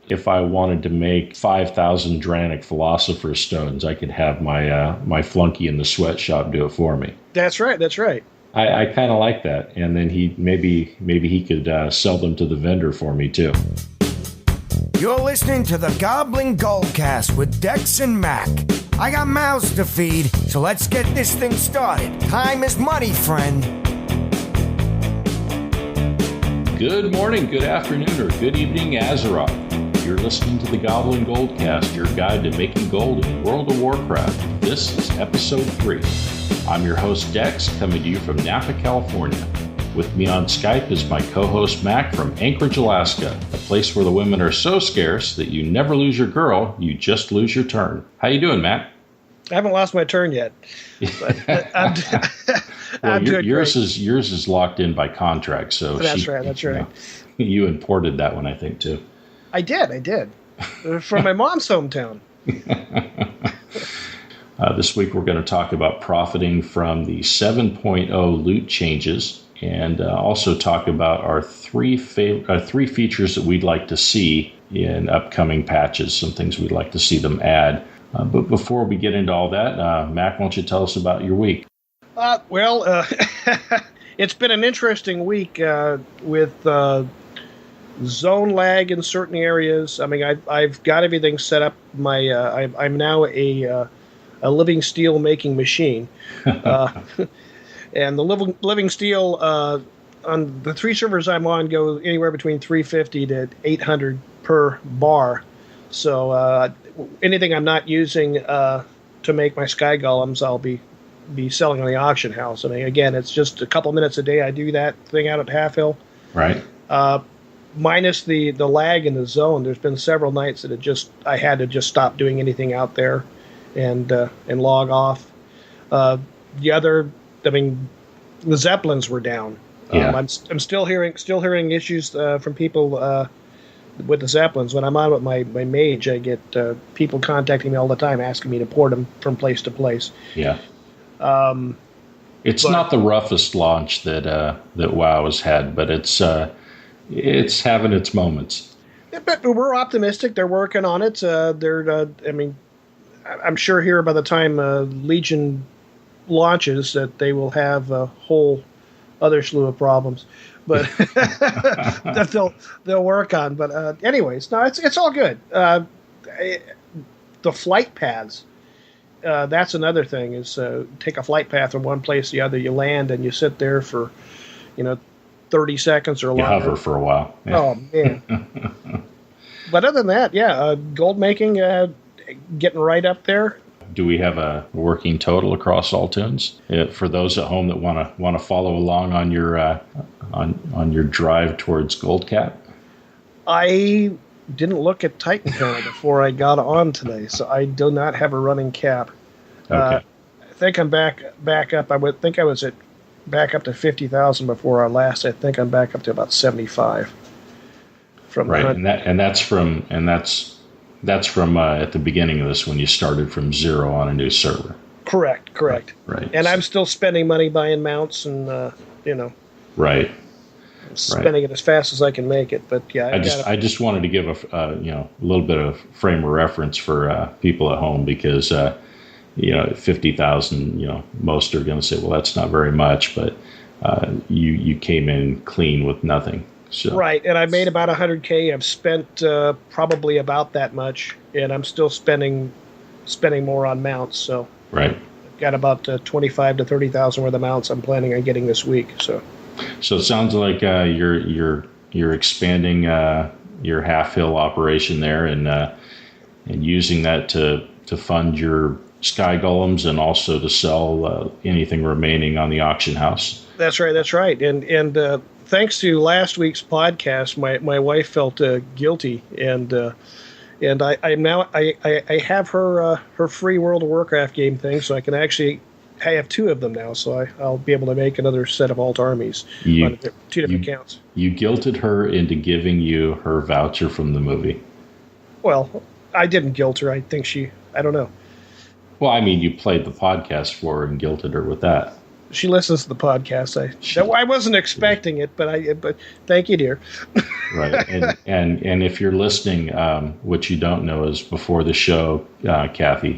if I wanted to make 5,000 Dranic Philosopher's Stones, I could have my flunky in the sweatshop do it for me. That's right. That's right. I kind of like that. And then maybe he could sell them to the vendor for me, too. You're listening to the Goblin Goldcast with Dex and Mac. I got mouths to feed, so let's get this thing started. Time is money, friend. Good morning, good afternoon, or good evening, Azeroth. You're listening to the Goblin Goldcast, your guide to making gold in World of Warcraft. This is episode 3. I'm your host, Dex, coming to you from Napa, California. With me on Skype is my co-host, Mac, from Anchorage, Alaska, a place where the women are so scarce that you never lose your girl, you just lose your turn. How you doing, Mac? I haven't lost my turn yet. But I'm yours is locked in by contract, so that's right. You imported that one, I think, too. I did. From my mom's hometown. This week we're going to talk about profiting from the 7.0 loot changes, and also talk about our three features that we'd like to see in upcoming patches, some things we'd like to see them add. But before we get into all that, Mac, why don't you tell us about your week? It's been an interesting week with zone lag in certain areas. I mean, I've got everything set up. I'm now a living steel making machine. And the living steel on the 3 servers I'm on go anywhere between 350 to 800 per bar. So anything I'm not using to make my sky golems, I'll be selling on the auction house. I mean, again, it's just a couple minutes a day I do that thing out at Half Hill. Right. Minus the lag in the zone, there's been several nights that I had to just stop doing anything out there and log off. The Zeppelins were down. Yeah. I'm still hearing issues from people with the Zeppelins. When I'm on with my mage, I get people contacting me all the time asking me to port them from place to place. Yeah. It's not the roughest launch that WoW has had, but it's having its moments. Yeah, but we're optimistic. They're working on it. I'm sure here by the time Legion launches that they will have a whole other slew of problems, but that they'll work on. But anyways, no, it's all good. The flight paths. That's another thing is take a flight path from one place to the other. You land and you sit there for 30 seconds or longer. You hover for a while. Yeah. Oh man. But other than that, gold making getting right up there. Do we have a working total across all tunes for those at home that want to follow along on your on your drive towards Gold Cap? I didn't look at Titan Tower before I got on today, so I do not have a running cap. Okay. I think I'm back up. I would think I was back up to 50,000 before our last. I think I'm back up to about 75. Right, and that's from at the beginning of this when you started from 0 on a new server. Correct. Right. And I'm still spending money buying mounts and Right. Spending it as fast as I can make it, but yeah. I just wanted to give a little bit of frame of reference for people at home because 50,000, most are going to say, well, that's not very much, but you came in clean with nothing. So. Right, and I made about 100K. I've spent probably about that much, and I'm still spending more on mounts. So right, I've got about 25 to 30,000 worth of mounts I'm planning on getting this week. So it sounds like you're expanding your Half Hill operation there, and using that to fund your sky golems and also to sell anything remaining on the auction house. That's right, and thanks to last week's podcast, my wife felt guilty, and I have her free World of Warcraft game thing, so I have 2 of them now, so I'll be able to make another set of alt armies on 2 different accounts. You guilted her into giving you her voucher from the movie. Well, I didn't guilt her. I don't know. Well, I mean, you played the podcast for her and guilted her with that. She listens to the podcast. I wasn't expecting it, but thank you, dear. Right, and if you're listening, what you don't know is before the show, Kathy,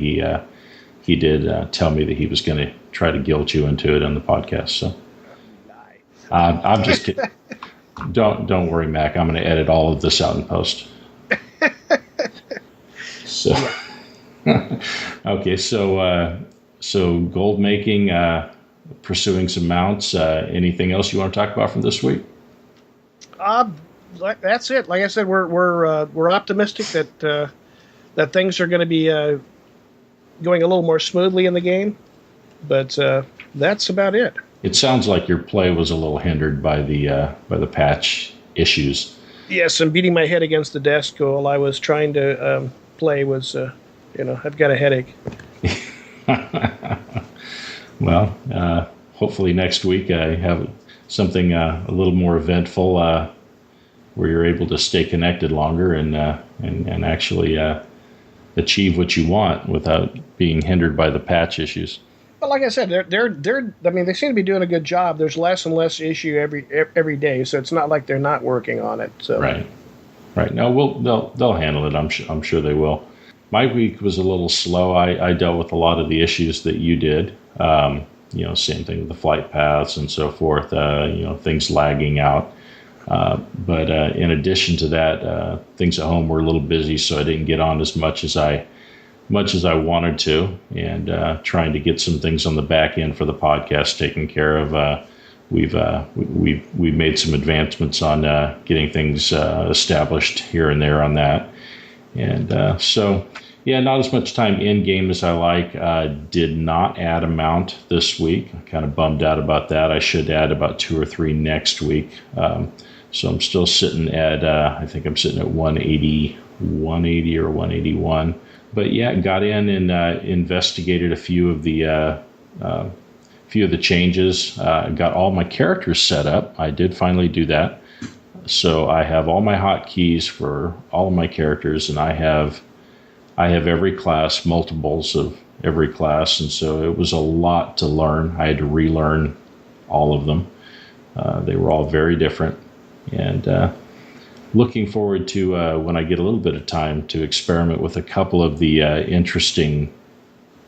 he did tell me that he was going to try to guilt you into it on the podcast. So I'm just kidding. Don't worry, Mac. I'm going to edit all of this out in post. So okay, so gold making. Pursuing some mounts. Anything else you want to talk about from this week? That's it. Like I said, we're optimistic that things are going to be going a little more smoothly in the game, but that's about it. It sounds like your play was a little hindered by the patch issues. Yes, and beating my head against the desk while I was trying to play was, I've got a headache. Well, hopefully next week I have something a little more eventful where you're able to stay connected longer and actually achieve what you want without being hindered by the patch issues. But like I said, they seem to be doing a good job. There's less and less issue every day, so it's not like they're not working on it. So. Right. No, they'll handle it. I'm sure they will. My week was a little slow. I dealt with a lot of the issues that you did. Same thing with the flight paths and so forth. Things lagging out. But in addition to that, things at home were a little busy, so I didn't get on as much as I wanted to. And trying to get some things on the back end for the podcast taken care of. We've made some advancements on getting things established here and there on that. And not as much time in game as I like. Did not add a mount this week. I'm kind of bummed out about that. I should add about 2 or 3 next week. So I'm still sitting at, I think I'm sitting at 180 or 181. But yeah, got in and investigated a few of the changes. Got all my characters set up. I did finally do that. So I have all my hotkeys for all of my characters, and I have every class, multiples of every class, and so it was a lot to learn. I had to relearn all of them. They were all very different, and looking forward to when I get a little bit of time to experiment with a couple of the interesting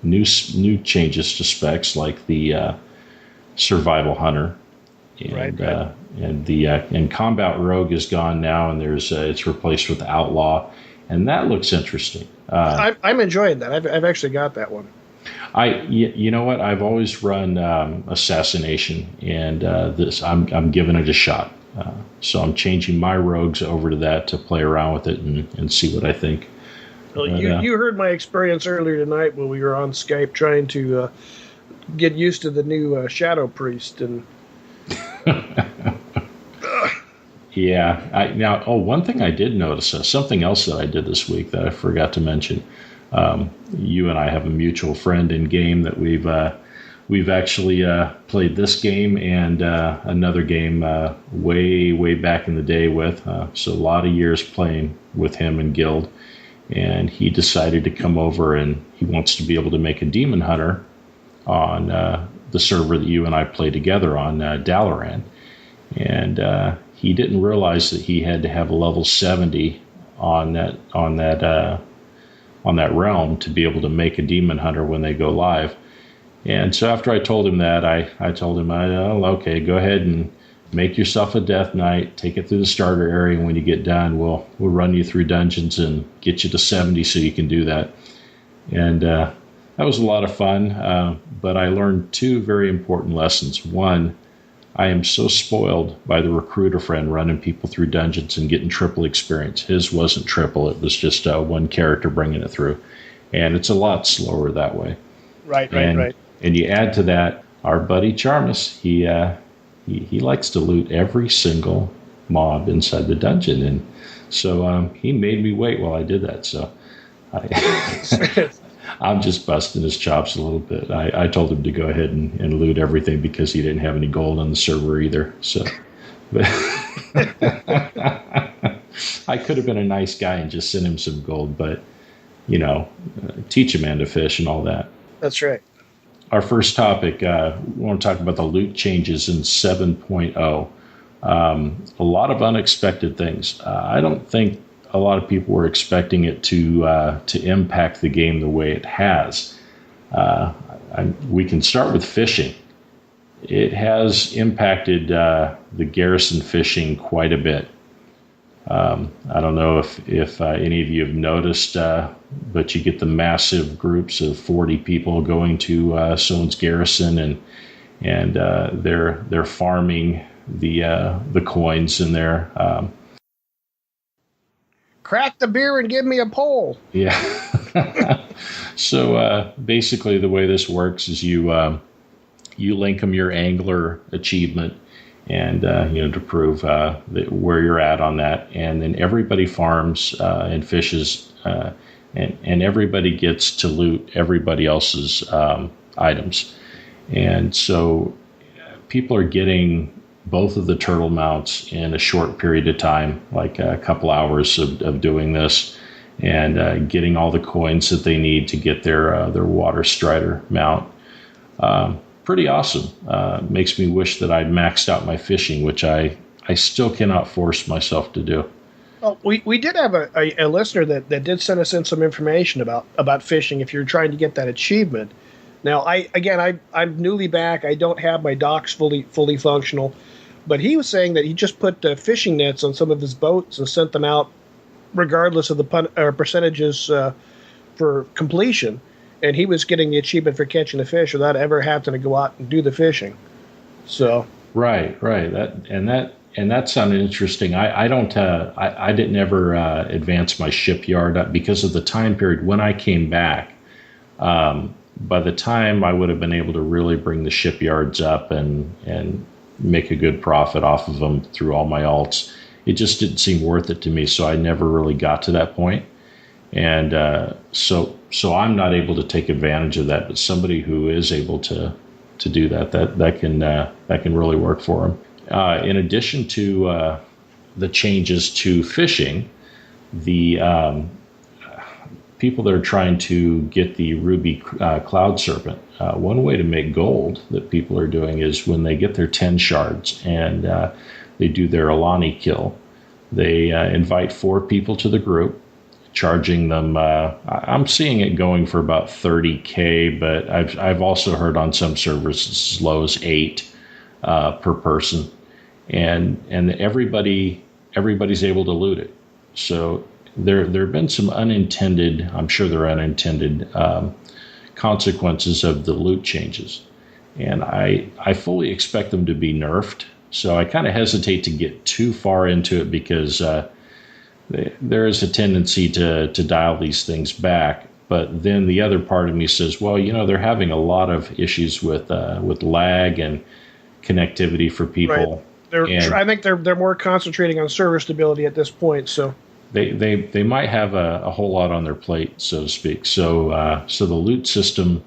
new changes to specs, like the Survival Hunter. And, right. And Combat Rogue is gone now, and there's it's replaced with Outlaw, and that looks interesting. I'm enjoying that. I've actually got that one. You know what? I've always run Assassination, and I'm giving it a shot. So I'm changing my rogues over to that to play around with it and see what I think. Well, you heard my experience earlier tonight when we were on Skype trying to get used to the new Shadow Priest and. Yeah. One thing I did notice, something else that I did this week that I forgot to mention. You and I have a mutual friend in game that we've actually played this game and another game way back in the day with. So a lot of years playing with him in Guild, and he decided to come over and he wants to be able to make a Demon Hunter on the server that you and I play together on, Dalaran. And he didn't realize that he had to have a level 70 on that realm to be able to make a Demon Hunter when they go live. And so after I told him that, I told him, okay, go ahead and make yourself a Death Knight, take it through the starter area, and when you get done, we'll run you through dungeons and get you to 70 so you can do that. And that was a lot of fun, but I learned 2 very important lessons. One, I am so spoiled by the recruiter friend running people through dungeons and getting triple experience. His wasn't triple, it was just one character bringing it through. And it's a lot slower that way. Right. And you add to that, our buddy Charmus, he likes to loot every single mob inside the dungeon. And so he made me wait while I did that. So I'm just busting his chops a little bit. I told him to go ahead and loot everything because he didn't have any gold on the server either. So, but I could have been a nice guy and just sent him some gold, but teach a man to fish and all that. That's right. our first topic, we want to talk about the loot changes in 7.0. A lot of unexpected things. I don't think a lot of people were expecting it to impact the game the way it has. We can start with fishing. It has impacted the garrison fishing quite a bit. I don't know if any of you have noticed, but you get the massive groups of 40 people going to someone's garrison, and they're farming the coins in there. Crack the beer and give me a pole. Yeah. So basically, the way this works is you link them your angler achievement, and to prove where you're at on that, and then everybody farms and fishes, and everybody gets to loot everybody else's items, and so people are getting both of the turtle mounts in a short period of time, like a couple hours of doing this, and getting all the coins that they need to get their water strider mount. Pretty awesome. Makes me wish that I'd maxed out my fishing, which I still cannot force myself to do. Well, we did have a listener that did send us in some information about fishing if you're trying to get that achievement. Now, I'm newly back. I don't have my docks fully functional, but he was saying that he just put fishing nets on some of his boats and sent them out regardless of the percentages for completion. And he was getting the achievement for catching the fish without ever having to go out and do the fishing. So right. That sounded interesting. I didn't ever advance my shipyard because of the time period when I came back. By the time I would have been able to really bring the shipyards up and make a good profit off of them through all my alts, it just didn't seem worth it to me. So I never really got to that point. And so I'm not able to take advantage of that, but somebody who is able to do that can really work for them. In addition to the changes to fishing, the people that are trying to get the ruby cloud serpent, one way to make gold that people are doing is when they get their 10 shards and they do their Alani kill, they invite 4 people to the group, charging them. I'm seeing it going for about $30K, but I've also heard on some servers it's as low as 8 per person, and everybody's able to loot it. So there have been some unintended, I'm sure they're unintended consequences of the loot changes, and I fully expect them to be nerfed. So I kind of hesitate to get too far into it because there is a tendency to dial these things back. But then the other part of me says, well, they're having a lot of issues with lag and connectivity for people. Right. I think they're more concentrating on server stability at this point. So they might have a whole lot on their plate, so to speak. So the loot system,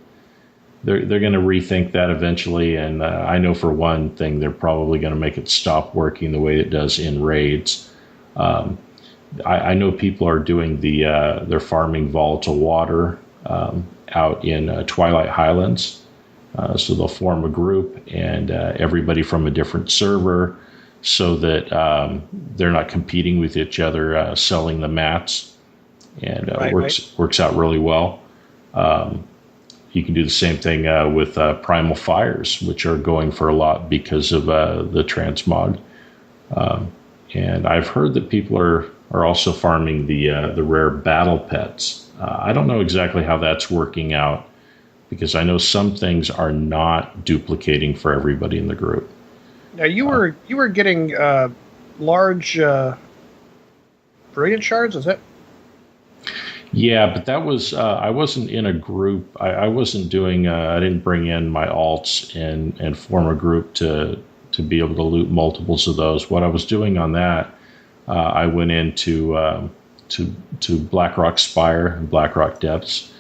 they're going to rethink that eventually. And I know for one thing, they're probably going to make it stop working the way it does in raids. I know people are doing their farming volatile water out in Twilight Highlands. So they'll form a group and everybody from a different server so that they're not competing with each other selling the mats, and works out really well. You can do the same thing with primal fires, which are going for a lot because of the transmog. And I've heard that people are also farming the rare battle pets. I don't know exactly how that's working out because I know some things are not duplicating for everybody in the group. Now you were getting large brilliant shards, is it? Yeah, but that was I wasn't in a group. I wasn't doing. I didn't bring in my alts and form a group to be able to loot multiples of those. What I was doing on that, I went into to Blackrock Spire and Blackrock Depths,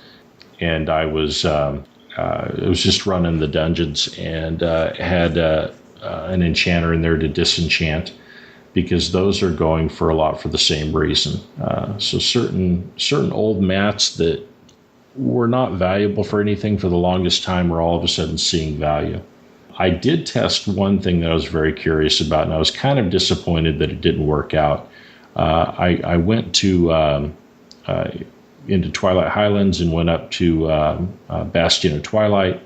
and I was it was just running the dungeons and had an enchanter in there to disenchant, because those are going for a lot for the same reason. So certain old mats that were not valuable for anything for the longest time, we're all of a sudden seeing value. I did test one thing that I was very curious about, and I was kind of disappointed that it didn't work out. I went to into Twilight Highlands and went up to Bastion of Twilight.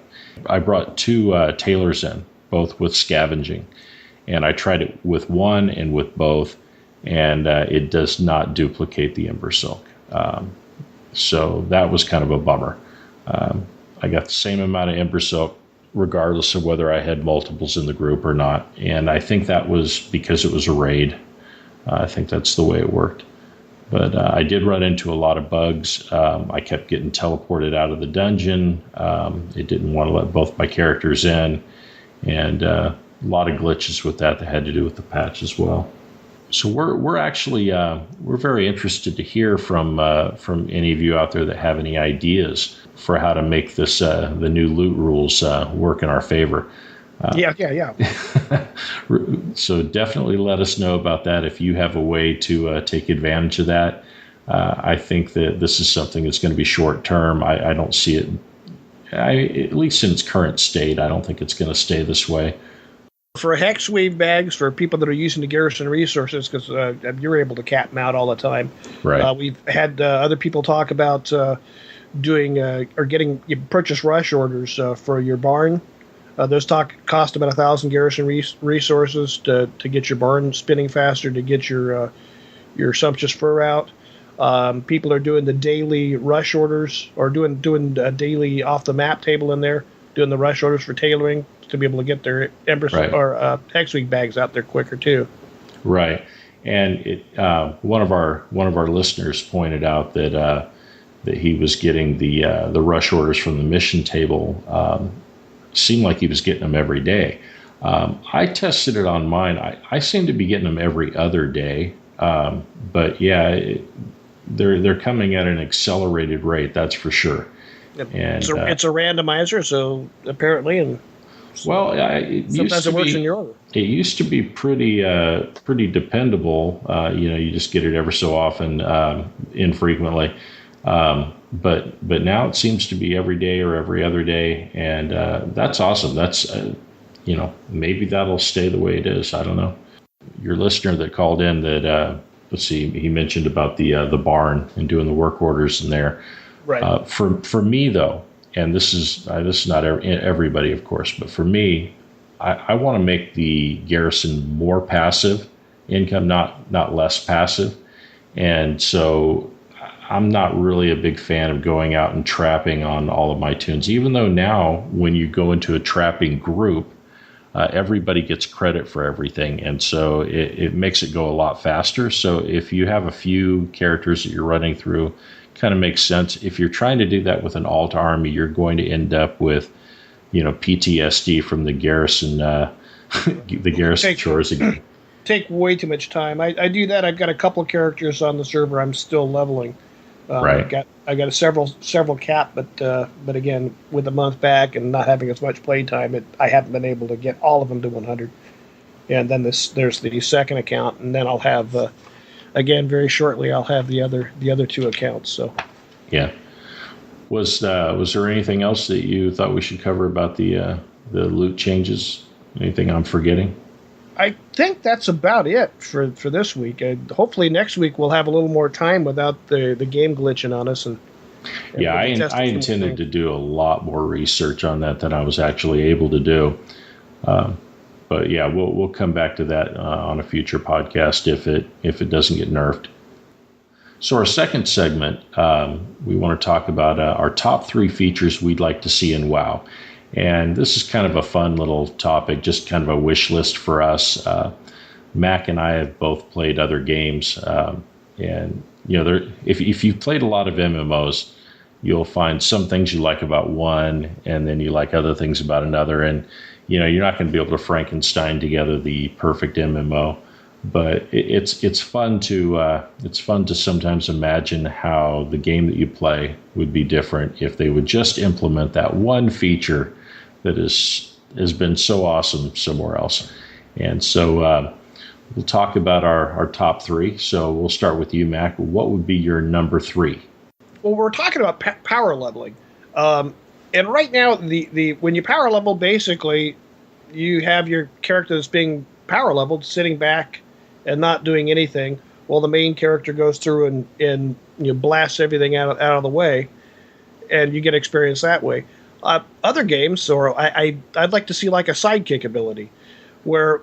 I brought 2 tailors in, both with scavenging, and I tried it with one and with both, and it does not duplicate the Ember Silk. So that was kind of a bummer. I got the same amount of Ember Silk regardless of whether I had multiples in the group or not, and I think that was because it was a raid. I think that's the way it worked. But I did run into a lot of bugs. I kept getting teleported out of the dungeon. It didn't want to let both my characters in, and a lot of glitches with that had to do with the patch as well. So we're actually we're very interested to hear from any of you out there that have any ideas for how to make this the new loot rules work in our favor. Yeah. So definitely let us know about that if you have a way to take advantage of that. I think that this is something that's going to be short term. I don't see it, at least in its current state, I don't think it's going to stay this way. For Hexweave bags, for people that are using the garrison resources, because you're able to cap them out all the time. Right. We've had other people talk about doing or getting purchase rush orders for your barn. Those cost about 1,000 garrison resources to get your barn spinning faster, to get your sumptuous fur out. People are doing the daily rush orders, or doing a daily off the map table in there, doing the rush orders for tailoring to be able to get their Ember or Hexweave bags out there quicker too. Right, and one of our listeners pointed out that he was getting the rush orders from the mission table. Seemed like he was getting them every day. I tested it on mine. I seem to be getting them every other day. But yeah, they're coming at an accelerated rate. That's for sure. And it's a randomizer, so apparently, and sometimes it works in your order. It used to be pretty dependable. You just get it ever so often, infrequently. But now it seems to be every day or every other day, and that's awesome. That's maybe that'll stay the way it is. I don't know. Your listener that called in that he mentioned about the barn and doing the work orders in there. Right. For me though, and this is not everybody, of course, but for me, I want to make the garrison more passive income, not less passive, and so I'm not really a big fan of going out and trapping on all of my tunes, even though now when you go into a trapping group, everybody gets credit for everything. And so it makes it go a lot faster. So if you have a few characters that you're running through, kind of makes sense. If you're trying to do that with an alt army, you're going to end up with, PTSD from the garrison, chores again. Take way too much time. I do that. I've got a couple of characters on the server I'm still leveling. Right. I got several cap, but again, with a month back and not having as much play time, I haven't been able to get all of them to 100. And then there's the second account, and then I'll have again very shortly I'll have the other 2 accounts. So yeah, was there anything else that you thought we should cover about the loot changes? Anything I'm forgetting? I think that's about it for this week. Hopefully next week we'll have a little more time without the game glitching on us. And yeah, I intended to do a lot more research on that than I was actually able to do. But yeah, we'll come back to that on a future podcast if it doesn't get nerfed. So our second segment, we want to talk about our top 3 features we'd like to see in WoW. And this is kind of a fun little topic, just kind of a wish list for us. Mac and I have both played other games, and if you've played a lot of MMOs, you'll find some things you like about one, and then you like other things about another. And you're not going to be able to Frankenstein together the perfect MMO, but it's fun to sometimes imagine how the game that you play would be different if they would just implement that one feature that has been so awesome somewhere else. And so we'll talk about our top 3. So we'll start with you, Mac. What would be your number 3? well, we're talking about power leveling, and right now the when you power level, basically you have your character that's being power leveled, sitting back and not doing anything, while the main character goes through and blasts everything out of the way, and you get experience that way. Other games, or I'd like to see like a sidekick ability, where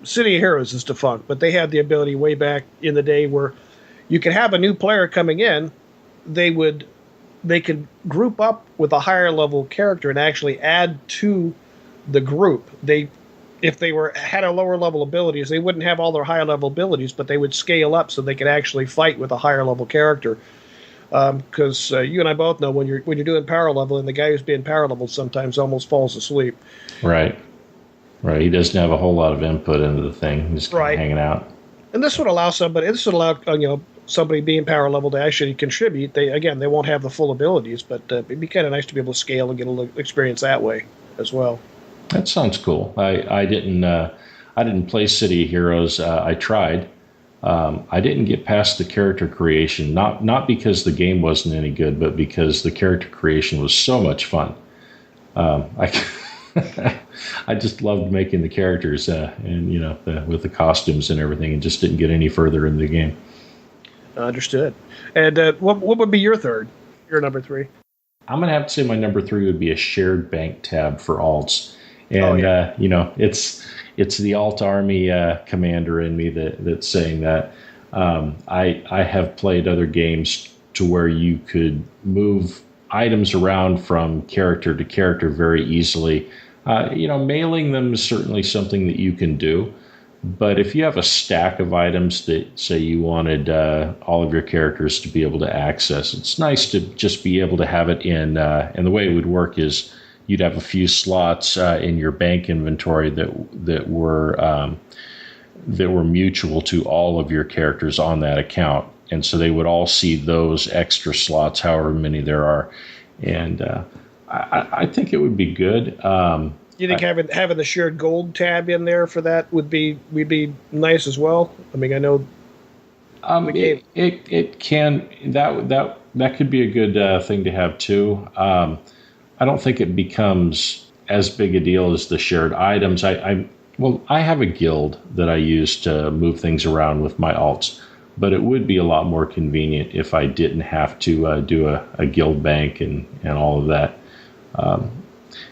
City of Heroes is defunct, but they had the ability way back in the day where you could have a new player coming in, they could group up with a higher level character and actually add to the group. If they had a lower level abilities, they wouldn't have all their higher level abilities, but they would scale up so they could actually fight with a higher level character. Because you and I both know when you're doing power level, and the guy who's being power leveled sometimes almost falls asleep. Right. He doesn't have a whole lot of input into the thing. He's just kind of hanging out. And this would allow somebody being power level to actually contribute. They won't have the full abilities, but it'd be kind of nice to be able to scale and get a little experience that way as well. That sounds cool. I didn't play City of Heroes. I tried. I didn't get past the character creation, not because the game wasn't any good, but because the character creation was so much fun. I just loved making the characters, with the costumes and everything, and just didn't get any further in the game. Understood. And what would be your third? Your number 3? I'm gonna have to say my number 3 would be a shared bank tab for alts, and it's the alt army commander in me that's saying that. I have played other games to where you could move items around from character to character very easily. Mailing them is certainly something that you can do. But if you have a stack of items that say you wanted all of your characters to be able to access, it's nice to just be able to have it in. And the way it would work is you'd have a few slots in your bank inventory that were mutual to all of your characters on that account, and so they would all see those extra slots, however many there are. And I think it would be good. You think having the shared gold tab in there for that would be nice as well? I mean, I know it can that could be a good thing to have too. I don't think it becomes as big a deal as the shared items. I have a guild that I use to move things around with my alts, but it would be a lot more convenient if I didn't have to do a guild bank and all of that.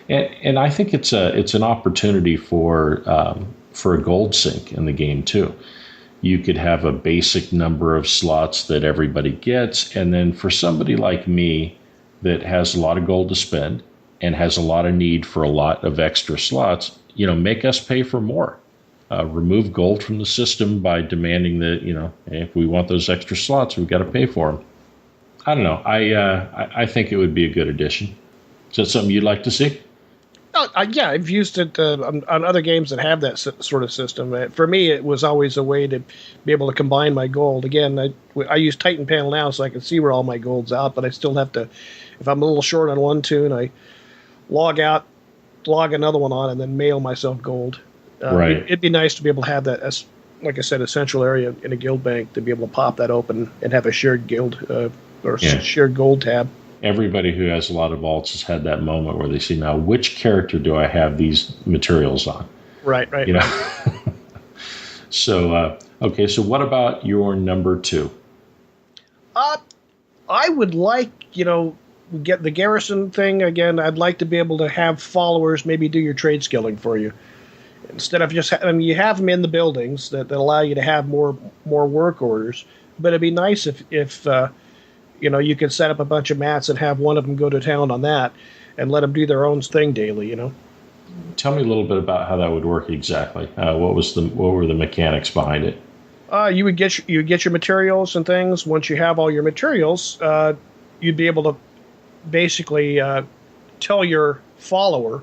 And I think it's an opportunity for a gold sink in the game too. You could have a basic number of slots that everybody gets, and then for somebody like me that has a lot of gold to spend and has a lot of need for a lot of extra slots, make us pay for more. Remove gold from the system by demanding that, if we want those extra slots, we've got to pay for them. I don't know. I think it would be a good addition. Is that something you'd like to see? Yeah, I've used it on other games that have that sort of system. For me, it was always a way to be able to combine my gold. Again, I use Titan Panel now so I can see where all my gold's out, but I still have to, if I'm a little short on one tune, I log out, log another one on, and then mail myself gold. Right. It'd be nice to be able to have that as, like I said, a central area in a guild bank to be able to pop that open and have a shared guild shared gold tab. Everybody who has a lot of alts has had that moment where they see, now, which character do I have these materials on? Right. So, okay, so what about your number 2? I would like, get the garrison thing again. I'd like to be able to have followers maybe do your trade skilling for you. Instead of just, you have them in the buildings that allow you to have more work orders, but it'd be nice if you could set up a bunch of mats and have one of them go to town on that and let them do their own thing daily, Tell me a little bit about how that would work exactly. What were the mechanics behind it? You would get your materials and things. Once you have all your materials, you'd be able to basically tell your follower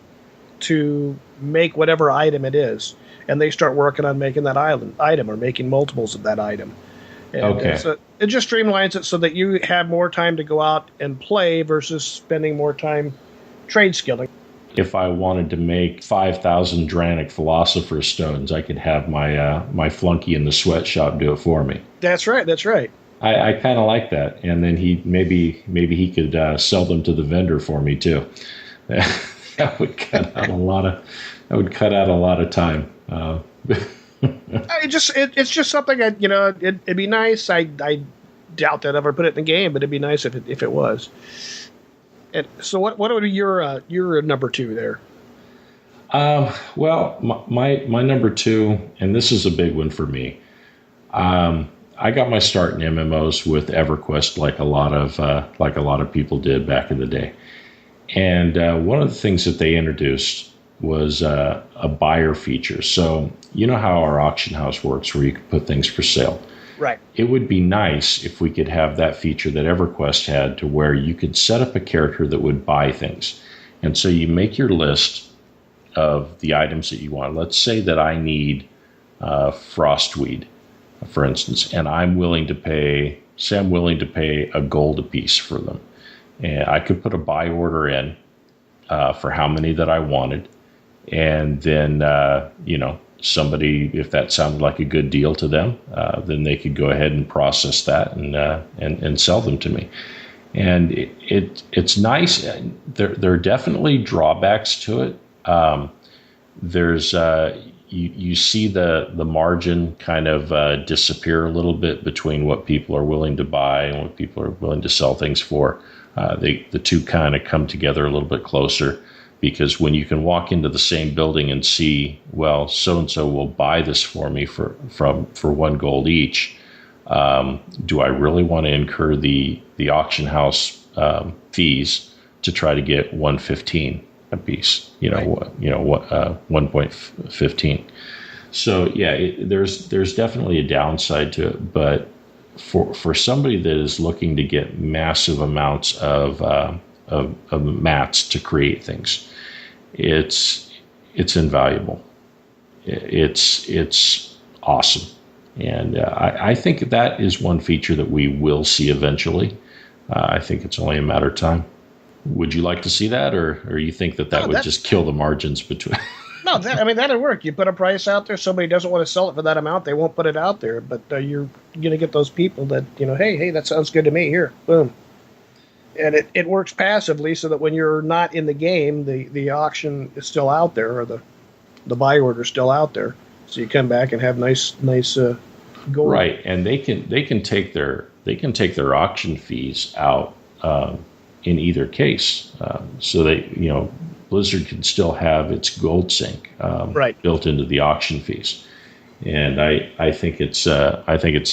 to make whatever item it is, and they start working on making that item or making multiples of that item. And okay. So it just streamlines it so that you have more time to go out and play versus spending more time trade skilling. If I wanted to make 5,000 Dranic Philosopher's Stones, I could have my flunky in the sweatshop do it for me. That's right. I kind of like that. And then maybe he could sell them to the vendor for me too. That would cut out a lot of time. It's just something it'd be nice. I doubt that I'd ever put it in the game, but it'd be nice if it was. And so what would be your number 2 there? Well, my number 2, and this is a big one for me. I got my start in MMOs with EverQuest, like a lot of people did back in the day. And one of the things that they introduced was a buyer feature. So you know how our auction house works, where you can put things for sale. Right. It would be nice if we could have that feature that EverQuest had, to where you could set up a character that would buy things. And so you make your list of the items that you want. Let's say that I need frostweed, for instance, and I'm willing to pay a gold a piece for them. And I could put a buy order in for how many that I wanted. And then, somebody, if that sounded like a good deal to them, then they could go ahead and process that and sell them to me. And it's nice. There are definitely drawbacks to it. There's you see the margin kind of disappear a little bit between what people are willing to buy and what people are willing to sell things for. The two kind of come together a little bit closer, because when you can walk into the same building and see, well, so-and-so will buy this for me for 1 gold each, do I really want to incur the auction house fees to try to get 115 a piece? 1.15. So yeah, there's definitely a downside to it, but for somebody that is looking to get massive amounts of mats to create things, it's invaluable. It's awesome. And I think that is one feature that we will see eventually. I think it's only a matter of time. Would you like to see that, or you think that would just kill the margins between? No, that'd work. You put a price out there, somebody doesn't want to sell it for that amount, they won't put it out there. But you're going to get those people that, hey, that sounds good to me. Here, boom. And it works passively, so that when you're not in the game, the auction is still out there, or the buy order is still out there. So you come back and have nice gold. Right, and they can take their auction fees out in either case, so they Blizzard can still have its gold sink built into the auction fees. And I think it's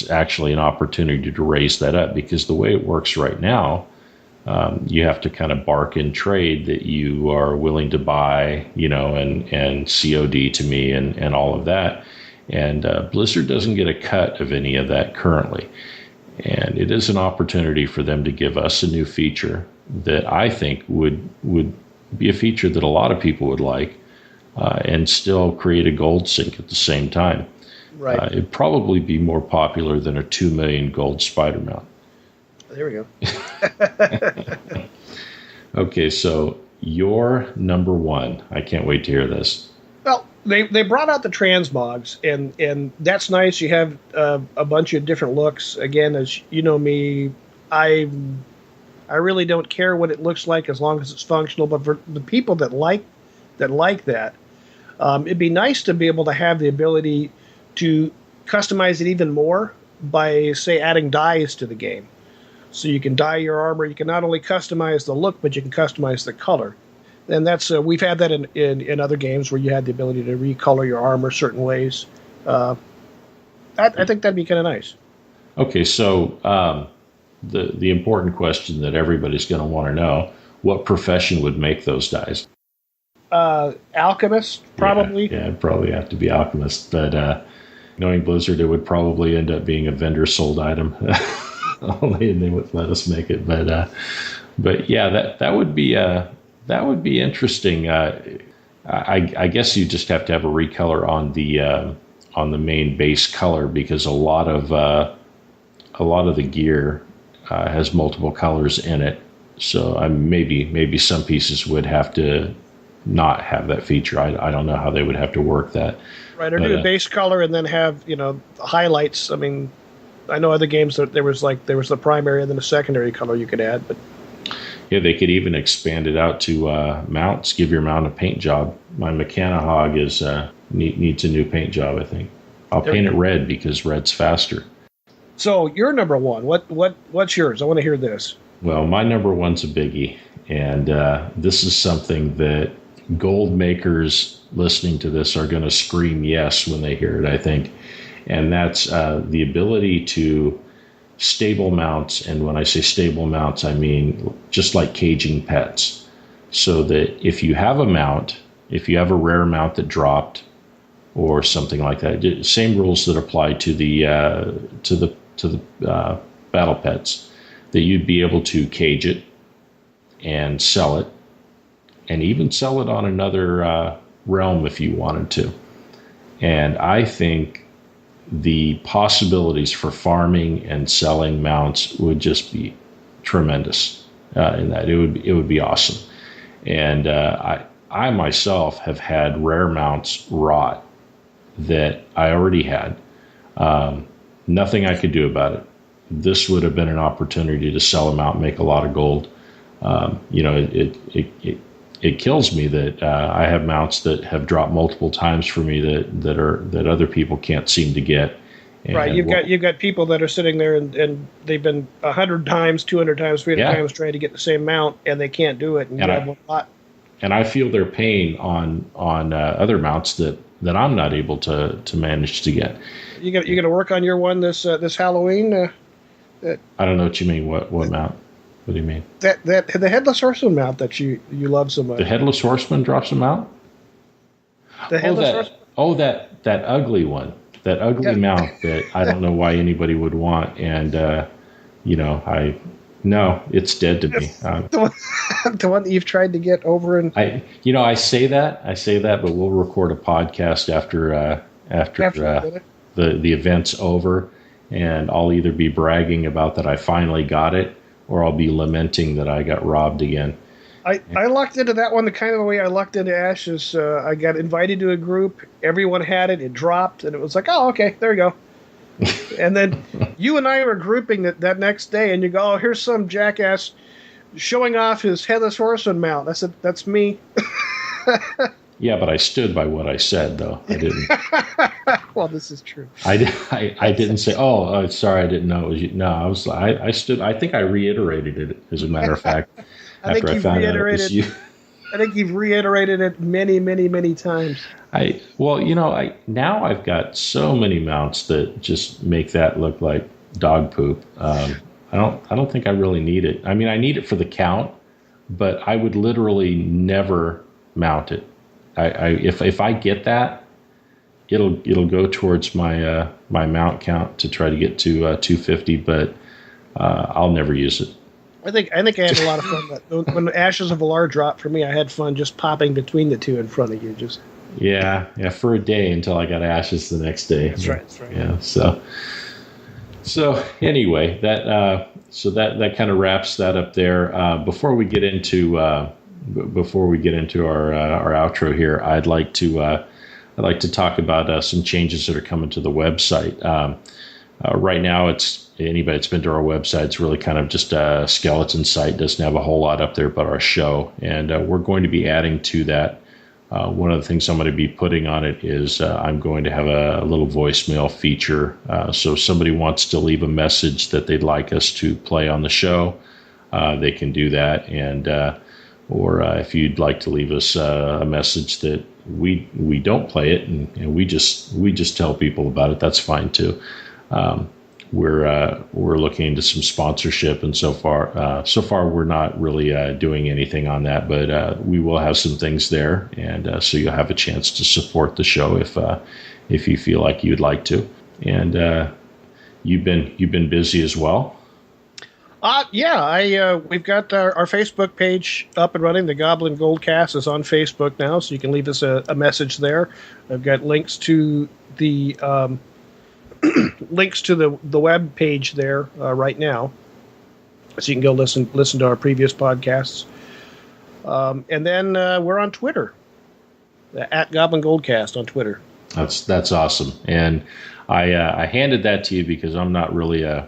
actually an opportunity to raise that up, because the way it works right now, you have to kind of bark in trade that you are willing to buy, and COD to me and all of that. And Blizzard doesn't get a cut of any of that currently. And it is an opportunity for them to give us a new feature that I think would be a feature that a lot of people would like, and still create a gold sink at the same time. Right. It'd probably be more popular than a 2 million gold spider mount. There we go. Okay, so your number 1. I can't wait to hear this. Well, they brought out the transmogs, and that's nice. You have a bunch of different looks. Again, as you know me, I really don't care what it looks like as long as it's functional. But for the people that like that, it'd be nice to be able to have the ability to customize it even more by, say, adding dyes to the game. So you can dye your armor. You can not only customize the look, but you can customize the color. And that's we've had that in other games where you had the ability to recolor your armor certain ways. I think that'd be kind of nice. Okay, so the important question that everybody's going to want to know: what profession would make those dyes? Alchemist, probably. Yeah, it'd probably have to be alchemist. But knowing Blizzard, it would probably end up being a vendor sold item. Only they would let us make it. But yeah, that would be interesting. I guess you just have to have a recolor on the main base color, because a lot of the gear has multiple colors in it. So maybe some pieces would have to not have that feature. I don't know how they would have to work that. Right, or do a base color and then have highlights. I mean, I know other games that there was the primary and then a secondary color you could add, but yeah, they could even expand it out to mounts. Give your mount a paint job. My Mechanahog needs a new paint job, I think. I'll paint it red because red's faster. So your number one, what's yours? I want to hear this. Well, my number one's a biggie, and this is something that gold makers listening to this are going to scream yes when they hear it, I think. And that's the ability to stable mounts. And when I say stable mounts, I mean just like caging pets. So that if you have a mount, if you have a rare mount that dropped or something like that, same rules that apply to the battle pets, that you'd be able to cage it and sell it, and even sell it on another realm if you wanted to. And I think the possibilities for farming and selling mounts would just be tremendous. In that it would be awesome. And I myself have had rare mounts rot that I already had. Nothing I could do about it. This would have been an opportunity to sell them out and make a lot of gold. It kills me that I have mounts that have dropped multiple times for me that other people can't seem to get. And right, you've got people that are sitting there and they've been 100 times, 200 times, 300 times trying to get the same mount and they can't do it. And I feel their pain on other mounts that I'm not able to manage to get. You got to work on your one this Halloween. I don't know what you mean. What mount? What do you mean? That the headless horseman mount that you love so much. The headless horseman drops them out. The headless horseman. Oh, that ugly one. That ugly mount that I don't know why anybody would want, and it's dead to me. The one that you've tried to get over, and I say that, but we'll record a podcast after the event's over, and I'll either be bragging about that I finally got it, or I'll be lamenting that I got robbed again. I lucked into that one the kind of way I lucked into Ashes. I got invited to a group. Everyone had it. It dropped, and it was like, oh, okay, there we go. And then you and I were grouping that next day, and you go, oh, here's some jackass showing off his headless horseman mount. I said, that's me. Yeah, but I stood by what I said, though. I didn't. Well, this is true. I didn't say, oh, sorry, I didn't know it was you. No, I stood. I think I reiterated it, as a matter of fact, after I found out it was you. I think you've reiterated it many, many, many times. Now I've got so many mounts that just make that look like dog poop. I don't think I really need it. I mean, I need it for the count, but I would literally never mount it. If I get that, it'll go towards my mount count to try to get to 250, but I'll never use it. I think I had a lot of fun. When the Ashes of Valar dropped for me, I had fun just popping between the two in front of you. Yeah, for a day until I got Ashes the next day. That's right. Yeah, so anyway, that kind of wraps that up there. Before we get into our outro here, I'd like to talk about some changes that are coming to the website. Right now, anybody that's been to our website, it's really kind of just a skeleton site. Doesn't have a whole lot up there but our show, and we're going to be adding to that. One of the things I'm going to be putting on it is I'm going to have a little voicemail feature. So if somebody wants to leave a message that they'd like us to play on the show, they can do that. And or if you'd like to leave us a message that we don't play it and we just tell people about it, that's fine too. We're looking into some sponsorship, and so far we're not really doing anything on that, but we will have some things there, and so you'll have a chance to support the show if you feel like you'd like to. And you've been busy as well. We've got our Facebook page up and running. The Goblin Goldcast is on Facebook now, so you can leave us a message there. I've got links to the the web page there right now, so you can go listen to our previous podcasts. And then we're on Twitter, at Goblin Goldcast on Twitter. That's awesome. And I handed that to you because I'm not really a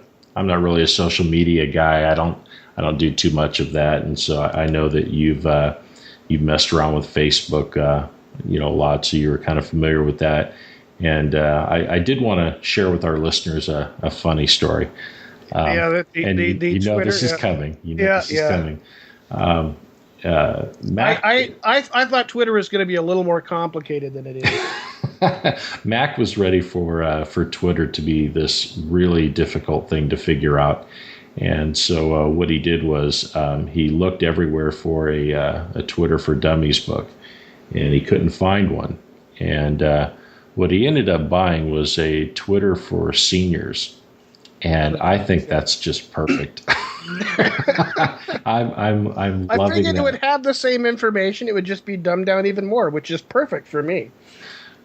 social media guy. I don't do too much of that, and so I know that you've messed around with Facebook, a lot, so you're kind of familiar with that. And I did want to share with our listeners a funny story. The Twitter, this is coming. This is coming. Mac, I thought Twitter was going to be a little more complicated than it is. Mac was ready for Twitter to be this really difficult thing to figure out, and so what he did was he looked everywhere for a Twitter for Dummies book, and he couldn't find one. And what he ended up buying was a Twitter for seniors, and I think that's just perfect. I'm loving I figured that. it would have the same information. It would just be dumbed down even more, which is perfect for me.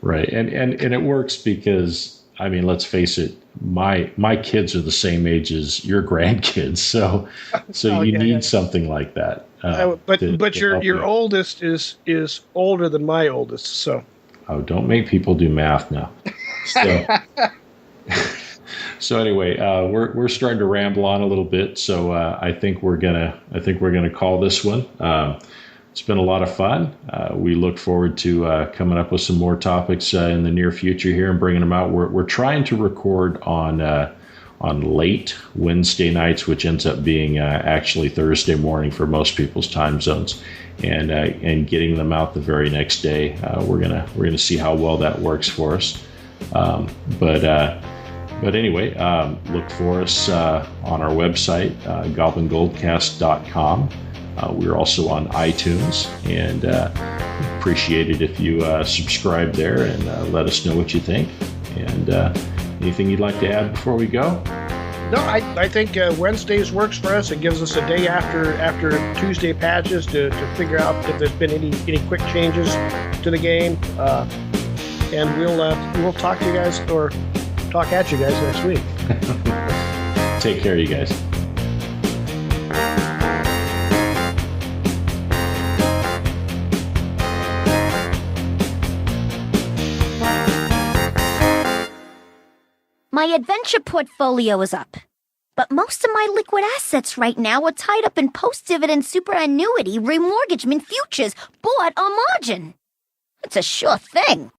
Right, and it works because, I mean, let's face it, my kids are the same age as your grandkids, so you need something like that. But your oldest is older than my oldest, so. Oh, don't make people do math now. So, so anyway, we're starting to ramble on a little bit, so I think we're gonna call this one. It's been a lot of fun. We look forward to coming up with some more topics in the near future here and bringing them out. We're trying to record on late Wednesday nights, which ends up being actually Thursday morning for most people's time zones, and getting them out the very next day. We're gonna see how well that works for us. But anyway, look for us on our website, goblingoldcast.com. We're also on iTunes, and appreciate it if you subscribe there and let us know what you think. And anything you'd like to add before we go? No, I think Wednesdays works for us. It gives us a day after Tuesday patches to figure out if there's been any quick changes to the game, and we'll talk to you guys or talk at you guys next week. Take care, you guys. My adventure portfolio is up, but most of my liquid assets right now are tied up in post-dividend superannuity, remortgagement, futures, bought or margin. It's a sure thing.